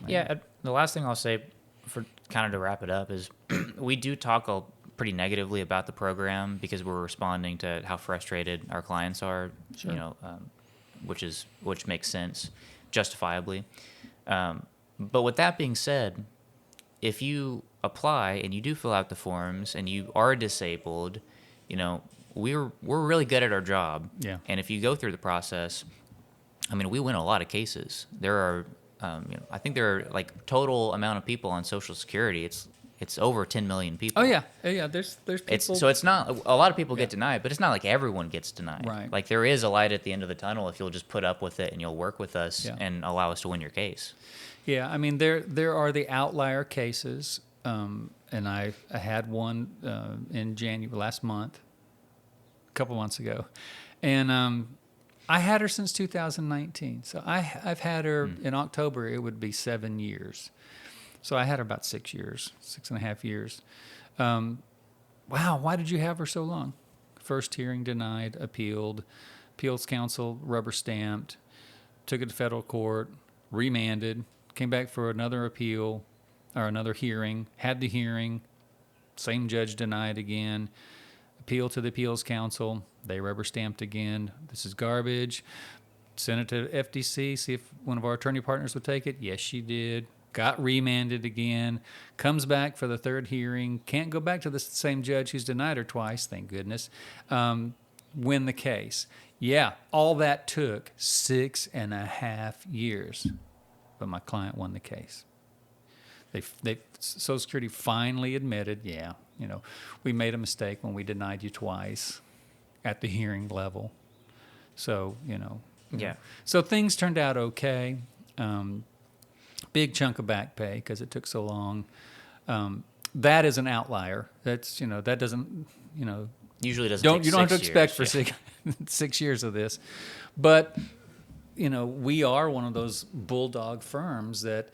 Yeah, the last thing I'll say, for kind of to wrap it up, is we do talk pretty negatively about the program because we're responding to how frustrated our clients are. Sure. You know, which makes sense, justifiably. But with that being said, if you apply and you do fill out the forms and you are disabled, you know, we're really good at our job. Yeah. And if you go through the process, I mean, we win a lot of cases. There are, I think there are like total amount of people on Social Security. It's over 10 million people. Oh yeah, yeah. There's people. It's not a lot of people get denied, but it's not like everyone gets denied. Right. Like there is a light at the end of the tunnel if you'll just put up with it and you'll work with us Yeah. and allow us to win your case. Yeah, I mean there are the outlier cases, and I had one in January last month, a couple months ago, and I had her since 2019. So I've had her in October. It would be 7 years. So I had her about 6 years, 6.5 years. Wow, why did you have her so long? First hearing denied, appealed, appeals council rubber stamped, took it to federal court, remanded, came back for another appeal or another hearing, had the hearing, same judge denied again, appeal to the appeals council, they rubber stamped again. This is garbage. Sent it to FTC, see if one of our attorney partners would take it. Yes, she did. Got remanded again. Comes back for the third hearing. Can't go back to the same judge who's denied her twice, thank goodness. Win the case. Yeah, all that took 6.5 years. But my client won the case. Social Security finally admitted, yeah, we made a mistake when we denied you twice at the hearing level. So, Yeah. So things turned out okay. Big chunk of back pay because it took so long. That is an outlier. That's, that doesn't, Usually doesn't take you don't have to 6 expect for years. 6 years of this. But, we are one of those bulldog firms that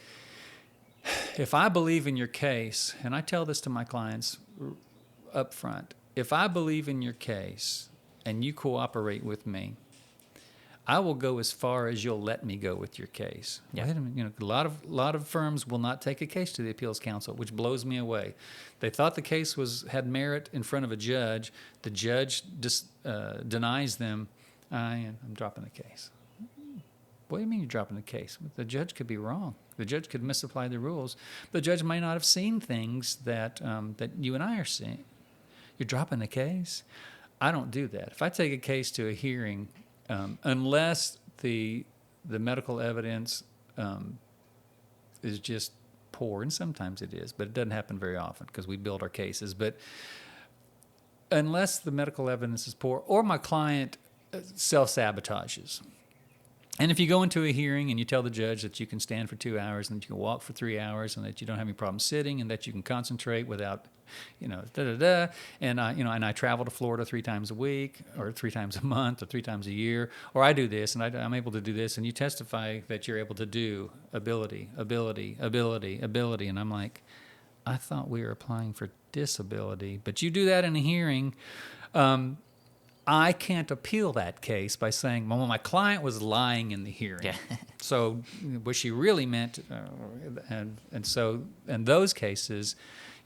if I believe in your case, and I tell this to my clients up front, if I believe in your case and you cooperate with me, I will go as far as you'll let me go with your case. Yeah. Wait a minute, a lot of firms will not take a case to the appeals council, which blows me away. They thought the case had merit in front of a judge. The judge denies them. I'm dropping the case. What do you mean you're dropping the case? The judge could be wrong. The judge could misapply the rules. The judge might not have seen things that you and I are seeing. You're dropping the case? I don't do that. If I take a case to a hearing, unless the medical evidence is just poor, and sometimes it is, but it doesn't happen very often because we build our cases. But unless the medical evidence is poor or my client self-sabotages, and if you go into a hearing and you tell the judge that you can stand for 2 hours and that you can walk for 3 hours and that you don't have any problem sitting and that you can concentrate without, and I travel to Florida 3 times a week or 3 times a month or 3 times a year, or I do this and I'm able to do this, and you testify that you're able to do ability, and I'm like, I thought we were applying for disability, but you do that in a hearing. I can't appeal that case by saying, well, my client was lying in the hearing. Yeah. So what she really meant, and so in those cases,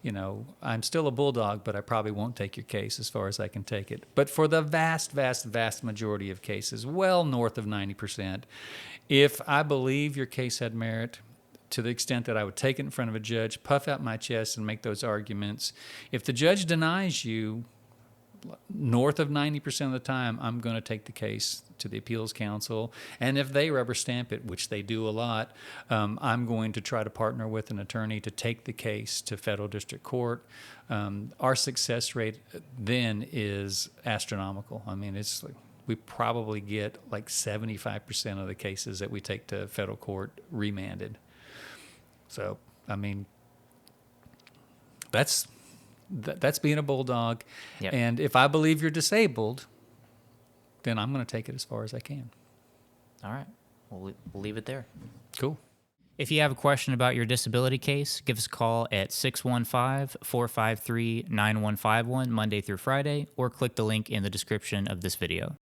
I'm still a bulldog, but I probably won't take your case as far as I can take it. But for the vast, vast, vast majority of cases, well north of 90%, if I believe your case had merit, to the extent that I would take it in front of a judge, puff out my chest and make those arguments, if the judge denies you, north of 90% of the time, I'm going to take the case to the appeals council. And if they rubber stamp it, which they do a lot, I'm going to try to partner with an attorney to take the case to federal district court. Our success rate then is astronomical. I mean, it's like we probably get like 75% of the cases that we take to federal court remanded. So, I mean, that's being a bulldog. Yep. And if I believe you're disabled, then I'm going to take it as far as I can. All right. We'll leave it there. Cool. If you have a question about your disability case, give us a call at 615-453-9151 Monday through Friday, or click the link in the description of this video.